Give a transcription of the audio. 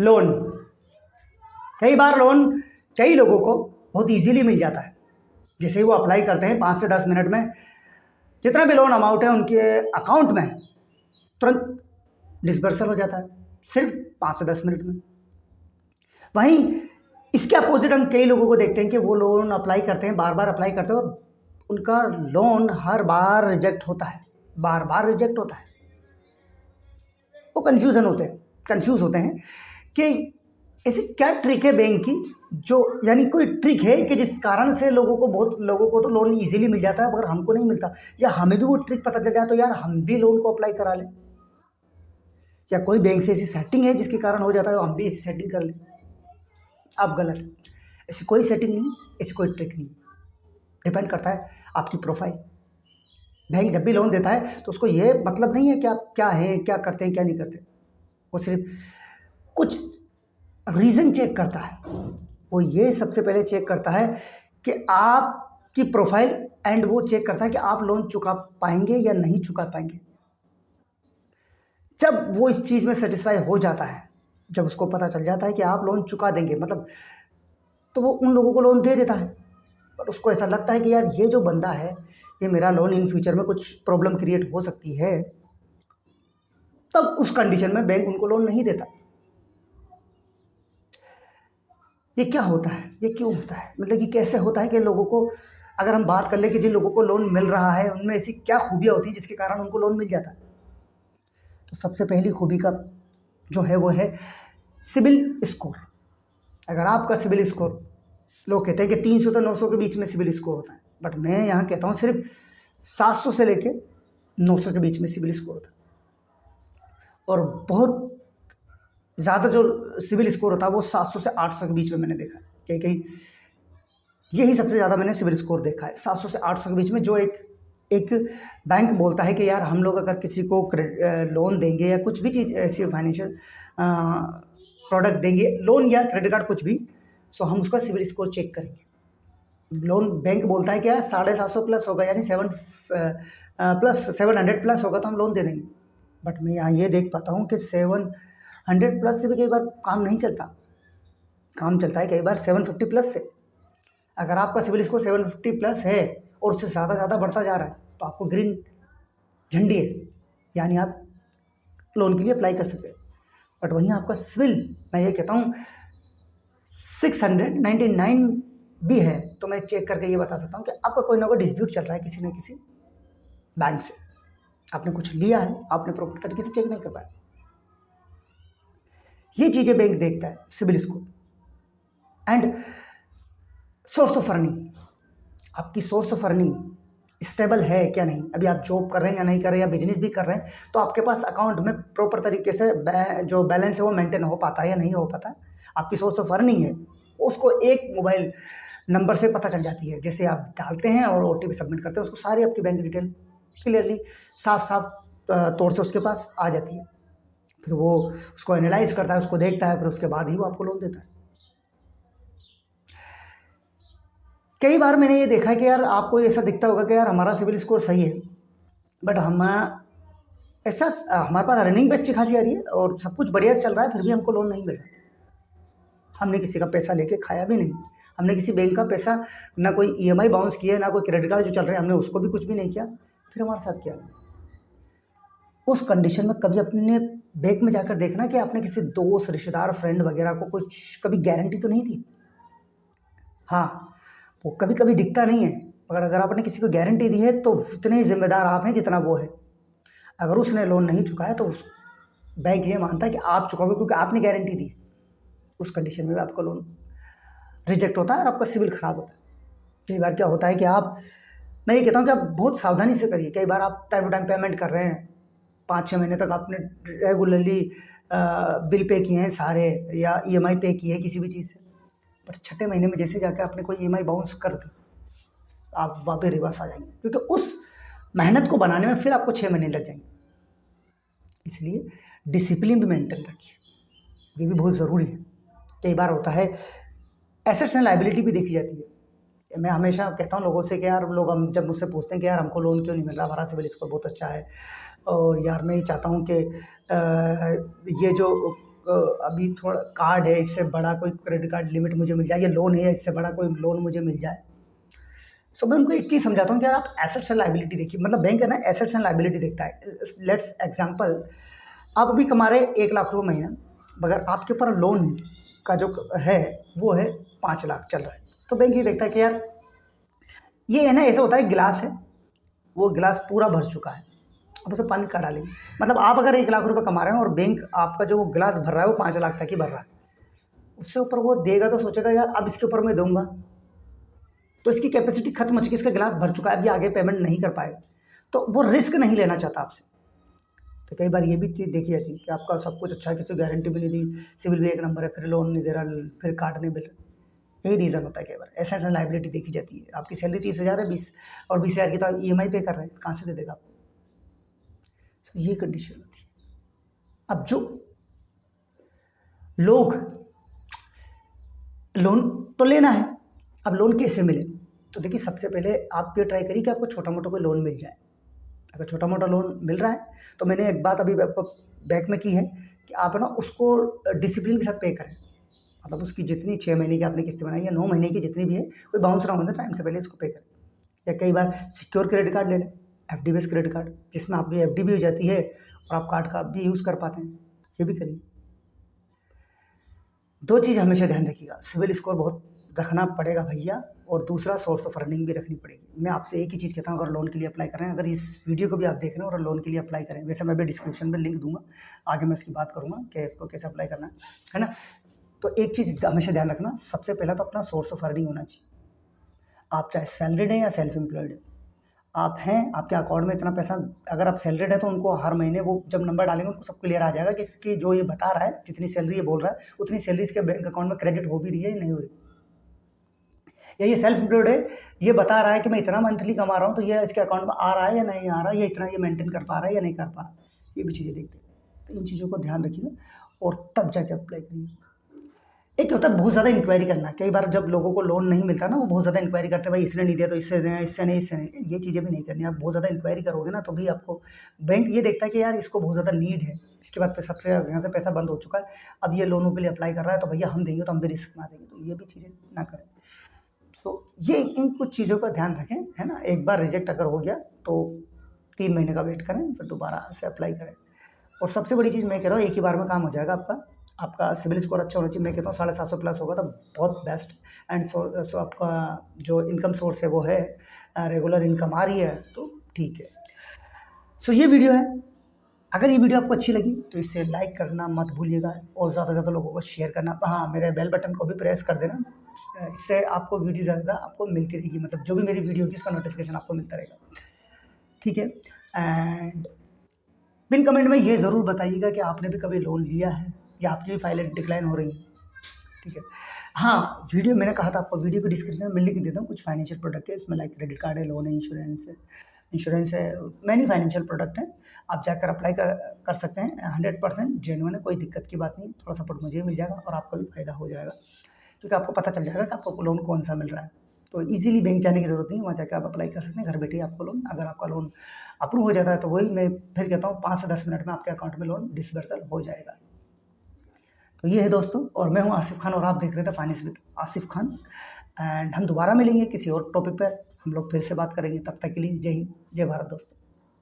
Loan, कई बार loan कई लोगों को बहुत इजीली मिल जाता है। जैसे ही वो अप्लाई करते हैं 5 से 10 मिनट में जितना भी लोन अमाउंट है उनके अकाउंट में तुरंत डिसबर्सल हो जाता है, सिर्फ 5 से 10 मिनट में। वहीं इसके अपोजिट हम कई लोगों को देखते हैं कि वो लोन अप्लाई करते हैं, बार बार अप्लाई करते हैं और उनका लोन हर बार रिजेक्ट होता है, बार बार रिजेक्ट होता है। वो कंफ्यूज होते हैं कि ऐसी क्या ट्रिक है बैंक की, जो यानी कोई ट्रिक है कि जिस कारण से बहुत लोगों को तो लोन इजीली मिल जाता है मगर हमको नहीं मिलता, या हमें भी वो ट्रिक पता चल जाए तो यार हम भी लोन को अप्लाई करा लें, या कोई बैंक से ऐसी सेटिंग है जिसके कारण हो जाता है हम भी ऐसी सेटिंग कर लें। आप गलत है, ऐसी कोई सेटिंग नहीं, ऐसी कोई ट्रिक नहीं। डिपेंड करता है आपकी प्रोफाइल। बैंक जब भी लोन देता है तो उसको ये मतलब नहीं है कि आप क्या है, क्या करते हैं, क्या नहीं करते। वो सिर्फ कुछ रीज़न चेक करता है। वो ये सबसे पहले चेक करता है कि आपकी प्रोफाइल, एंड वो चेक करता है कि आप लोन चुका पाएंगे या नहीं चुका पाएंगे। जब वो इस चीज़ में सेटिस्फाई हो जाता है, जब उसको पता चल जाता है कि आप लोन चुका देंगे मतलब, तो वो उन लोगों को लोन दे देता है। पर उसको ऐसा लगता है कि यार ये जो बंदा है, ये मेरा लोन इन फ्यूचर में कुछ प्रॉब्लम क्रिएट हो सकती है, तब उस कंडीशन में बैंक उनको लोन नहीं देता। ये क्या होता है, ये क्यों होता है, मतलब कि कैसे होता है कि लोगों को, अगर हम बात कर ले कि जिन लोगों को लोन मिल रहा है उनमें ऐसी क्या खूबियाँ होती हैं जिसके कारण उनको लोन मिल जाता है। तो सबसे पहली खूबी का जो है वो है सिबिल स्कोर। अगर आपका सिबिल स्कोर, लोग कहते हैं कि 300 से 900 के बीच में सिबिल स्कोर होता है, बट मैं यहाँ कहता हूँ सिर्फ 700 से लेके 900 के बीच में सिबिल स्कोर होता है। और बहुत ज़्यादा जो सिबिल स्कोर होता है वो 700 से 800 के बीच में मैंने देखा है। कहीं यही सबसे ज़्यादा मैंने सिबिल स्कोर देखा है, 700 से 800 के बीच में। जो एक बैंक बोलता है कि यार हम लोग अगर किसी को लोन देंगे या कुछ भी चीज़ ऐसी फाइनेंशियल प्रोडक्ट देंगे, लोन या क्रेडिट कार्ड कुछ भी, सो हम उसका सिबिल स्कोर चेक करेंगे। लोन बैंक बोलता है कि यार 750 प्लस होगा, यानी 700 प्लस होगा तो हम लोन दे देंगे। बट मैं यहाँ ये देख पाता हूँ कि 700 प्लस से भी कई बार काम नहीं चलता, काम चलता है कई बार 750 प्लस से। अगर आपका सिबिल स्कोर 750 प्लस है और उससे ज़्यादा बढ़ता जा रहा है तो आपको ग्रीन झंडी है, यानी आप लोन के लिए अप्लाई कर सकते हैं। बट वहीं आपका सिबिल, मैं ये कहता हूँ 699 भी है, तो मैं चेक करके ये बता सकता हूँ कि आपका कोई ना कोई डिस्प्यूट चल रहा है किसी न किसी बैंक से। आपने कुछ लिया है, आपने प्रॉपर तरीके से चेक नहीं कर पाया। ये चीज़ें बैंक देखता है, CIBIL score and source of earning. आपकी सोर्स ऑफ अर्निंग स्टेबल है क्या नहीं, अभी आप जॉब कर रहे हैं या नहीं कर रहे हैं, या बिजनेस भी कर रहे हैं तो आपके पास अकाउंट में प्रॉपर तरीके से जो बैलेंस है वो मेंटेन हो पाता है या नहीं हो पाता। आपकी सोर्स ऑफ अर्निंग है उसको एक मोबाइल नंबर से पता चल जाती है। जैसे आप डालते हैं और OTP सबमिट करते हैं, उसको सारी आपकी बैंक डिटेल क्लियरली साफ तौर से उसके पास आ जाती है। फिर वो उसको एनालाइज करता है, उसको देखता है, फिर उसके बाद ही वो आपको लोन देता है। कई बार मैंने ये देखा है कि यार आपको ऐसा दिखता होगा कि यार हमारा सिबिल स्कोर सही है, बट ऐसा हमारे पास अर्निंग भी अच्छी खासी आ रही है और सब कुछ बढ़िया चल रहा है, फिर भी हमको लोन नहीं मिल रहा। हमने किसी का पैसा लेके खाया भी नहीं, हमने किसी बैंक का पैसा, ना कोई EMI बाउंस किया, ना कोई क्रेडिट कार्ड जो चल रहे हैं हमने उसको भी कुछ भी नहीं किया, फिर हमारे साथ क्या है। उस कंडीशन में कभी अपने बैंक में जाकर देखना कि आपने किसी दोस्त, रिश्तेदार, फ्रेंड वगैरह को कुछ कभी गारंटी तो नहीं दी। हाँ, वो कभी कभी दिखता नहीं है, मगर अगर आपने किसी को गारंटी दी है तो उतने ही जिम्मेदार आप हैं जितना वो है। अगर उसने लोन नहीं चुकाया तो बैंक ये मानता है कि आप चुकाओगे क्योंकि आपने गारंटी दी है। उस कंडीशन में आपका लोन रिजेक्ट होता है और आपका सिबिल खराब होता है। कई बार क्या होता है कि मैं ये कहता हूँ कि आप बहुत सावधानी से करिए। कई बार आप टाइम टू टाइम पेमेंट कर रहे हैं, 5-6 महीने तक आपने रेगुलरली बिल पे किए हैं सारे, या EMI पे की है किसी भी चीज़ से, पर 6ठे महीने में जैसे जाकर आपने कोई EMI बाउंस कर दी, आप वापस रिवर्स आ जाएंगे, क्योंकि उस मेहनत को बनाने में फिर आपको 6 महीने लग जाएंगे। इसलिए डिसिप्लिन भी मेंटेन रखिए, ये भी बहुत ज़रूरी है। कई बार होता है एसेट्स एंड लायबिलिटी भी देखी जाती है। मैं हमेशा कहता हूँ लोगों से कि यार लोग हम जब मुझसे पूछते हैं कि यार हमको लोन क्यों नहीं मिल रहा, हमारा सिबिल स्कोर बहुत अच्छा है और यार मैं ये चाहता हूँ कि ये जो अभी थोड़ा कार्ड है, इससे बड़ा कोई क्रेडिट कार्ड लिमिट मुझे मिल जाए, या लोन है इससे बड़ा कोई लोन मुझे मिल जाए। सो मैं उनको एक चीज़ समझाता हूँ कि यार आप एसेट्स एंड लाइबिलिटी देखिए, मतलब बैंक है ना एसेट्स एंड लाइबिलिटी देखता है। लेट्स एग्जांपल, आप अभी कमा रहे 1 लाख रुपये महीना, मगर आपके ऊपर लोन का जो है वो है 5 लाख चल रहा है, तो बैंक ये देखता है कि यार ये है ना, ऐसा होता है गिलास है, वो गिलास पूरा भर चुका है, अब उसे पानी का डालेंगे। मतलब आप अगर 1 लाख रुपये कमा रहे हैं और बैंक आपका जो वो गिलास भर रहा है वो 5 लाख तक ही भर रहा है, उससे ऊपर वो देगा तो सोचेगा यार अब इसके ऊपर मैं दूंगा, तो इसकी कैपेसिटी खत्म हो चुकी है, इसका गिलास भर चुका है, अब ये आगे पेमेंट नहीं कर पाएगा, तो वो रिस्क नहीं लेना चाहता आपसे। तो कई बार ये भी चीज़ देखी जाती है कि आपका सब कुछ अच्छा है, किसी गारंटी भी नहीं दी, सिविल भी 1 नंबर है, फिर लोन नहीं दे रहा, फिर कार्ड नहीं मिल रहा। यही रीज़न होता है कई बार। एसेट एंड लाइबिलिटी देखी जाती है। आपकी सैलरी 30,000 है, 20 और 20,000 की तो आप EMI पे कर रहे हैं, कहाँ से दे देगा आपको? तो ये कंडीशन होती है। अब जो लोग लोन तो लेना है, अब लोन कैसे मिले? तो देखिए सबसे पहले आप ये ट्राई करिए कि आपको छोटा मोटा कोई लोन मिल जाए। अगर छोटा मोटा लोन मिल रहा है तो मैंने एक बात अभी आपको बैक में की है कि आप ना उसको डिसिप्लिन के साथ पे करें। मतलब उसकी जितनी 6 महीने की आपने किस्त बनाई या 9 महीने की जितनी भी है, कोई बाउंस ना होने, टाइम से पहले इसको पे करें। या कई बार सिक्योर क्रेडिट कार्ड ले लें, FD बेस्ड क्रेडिट कार्ड, जिसमें आपकी FD भी हो जाती है और आप कार्ड का भी यूज़ कर पाते हैं, ये भी करिए। 2 चीज़ हमेशा ध्यान रखिएगा, सिविल स्कोर बहुत रखना पड़ेगा भैया, और दूसरा सोर्स ऑफ अर्निंग भी रखनी पड़ेगी। मैं आपसे एक ही चीज़ कहता हूँ, अगर लोन के लिए अप्लाई कर रहे हैं, अगर इस वीडियो को भी आप देख रहे हैं और लोन के लिए अप्लाई करें, वैसे मैं भी डिस्क्रिप्शन में लिंक दूंगा, आगे मैं इसकी बात करूँगा कि आपको कैसे अप्लाई करना है ना। तो एक चीज़ हमेशा ध्यान रखना, सबसे पहला तो अपना सोर्स ऑफ अर्निंग होना चाहिए। आप चाहे सैलरीड हैं या सेल्फ एम्प्लॉयड हैं, आप हैं, आपके अकाउंट में इतना पैसा, अगर आप सैलरीड है तो उनको हर महीने वो जब नंबर डालेंगे उनको सब क्लियर आ जाएगा कि इसकी जो ये बता रहा है, जितनी सैलरी ये बोल रहा है, उतनी सैलरी इसके बैंक अकाउंट में क्रेडिट हो भी रही है या नहीं हो रही। या ये सेल्फ एम्प्लॉयड है, ये बता रहा है कि मैं इतना मंथली कमा रहा हूँ, तो ये इसके अकाउंट में आ रहा है या नहीं आ रहा है, या इतना ये मेंटेन कर पा रहा है या नहीं कर पा रहा, ये भी चीज़ें देखते हैं। तो इन चीज़ों को ध्यान रखिएगा और तब जाके अप्लाई करिए। एक होता है बहुत ज़्यादा इंक्वायरी करना, कई बार जब लोगों को लोन नहीं मिलता ना, वो बहुत ज़्यादा इंक्वायरी करते हैं, भाई इसने नहीं दिया तो इससे दें, इससे नहीं, इससे नहीं। ये चीज़ें भी नहीं करनी। आप बहुत ज़्यादा इंक्वायरी करोगे ना तो भी आपको बैंक ये देखता है कि यार इसको बहुत ज़्यादा नीड है, इसके बाद पे सबसे यहाँ से पैसा बंद हो चुका है, अब ये लोनों के लिए अप्लाई कर रहा है, तो भैया हम देंगे तो हम भी रिस्क में आ जाएंगे, तो ये भी चीज़ें ना करें। तो ये इन कुछ चीज़ों का ध्यान रखें, है ना। एक बार रिजेक्ट अगर हो गया तो 3 महीने का वेट करें, फिर दोबारा से अप्लाई करें। और सबसे बड़ी चीज़ मैं कह रहा हूँ, एक ही बार में काम हो जाएगा आपका। आपका सिविल स्कोर अच्छा होना चाहिए, मैं कहता हूँ 750 प्लस होगा तो बहुत बेस्ट। एंड सो आपका जो इनकम सोर्स है वो है रेगुलर इनकम आ रही है, तो ठीक है। सो ये वीडियो है, अगर ये वीडियो आपको अच्छी लगी तो इसे लाइक करना मत भूलिएगा और ज़्यादा से ज़्यादा लोगों को शेयर करना। हाँ, मेरे बेल बटन को भी प्रेस कर देना, इससे आपको वीडियो ज़्यादा आपको मिलती रहेगी, मतलब जो भी मेरी वीडियो होगी उसका नोटिफिकेशन आपको मिलता रहेगा, ठीक है। एंड पिन कमेंट में ये ज़रूर बताइएगा कि आपने भी कभी लोन लिया है या आपकी भी फाइलें डिक्लाइन हो रही हैं, ठीक है। हाँ, वीडियो मैंने कहा था आपको, वीडियो की डिस्क्रिप्शन में लिंक देता हूँ, कुछ फाइनेंशियल प्रोडक्ट है इसमें, लाइक क्रेडिट कार्ड है, लोन है, इंश्योरेंस है, मैनी फाइनेंशियल प्रोडक्ट हैं। आप जाकर अप्लाई कर सकते हैं, 100% जेन्युइन है, कोई दिक्कत की बात नहीं। थोड़ा सपोर्ट मुझे मिल जाएगा और आपका भी फ़ायदा हो जाएगा, क्योंकि आपको पता चल जाएगा कि आपको लोन कौन सा मिल रहा है। तो इजीली बैंक जाने की ज़रूरत नहीं है, वहाँ जाकर आप अप्लाई कर सकते हैं, घर बैठे ही आपको लोन। अगर आपका लोन अप्रूव हो जाता है तो वही मैं फिर कहता हूँ 5 से 10 मिनट में आपके अकाउंट में लोन डिसबर्सल हो जाएगा। तो ये है दोस्तों, और मैं हूँ आसिफ खान और आप देख रहे थे finance with Asif Khan. And हम दोबारा मिलेंगे किसी और टॉपिक पर, हम लोग फिर से बात करेंगे। तब तक के लिए जय हिंद, जय भारत दोस्तों।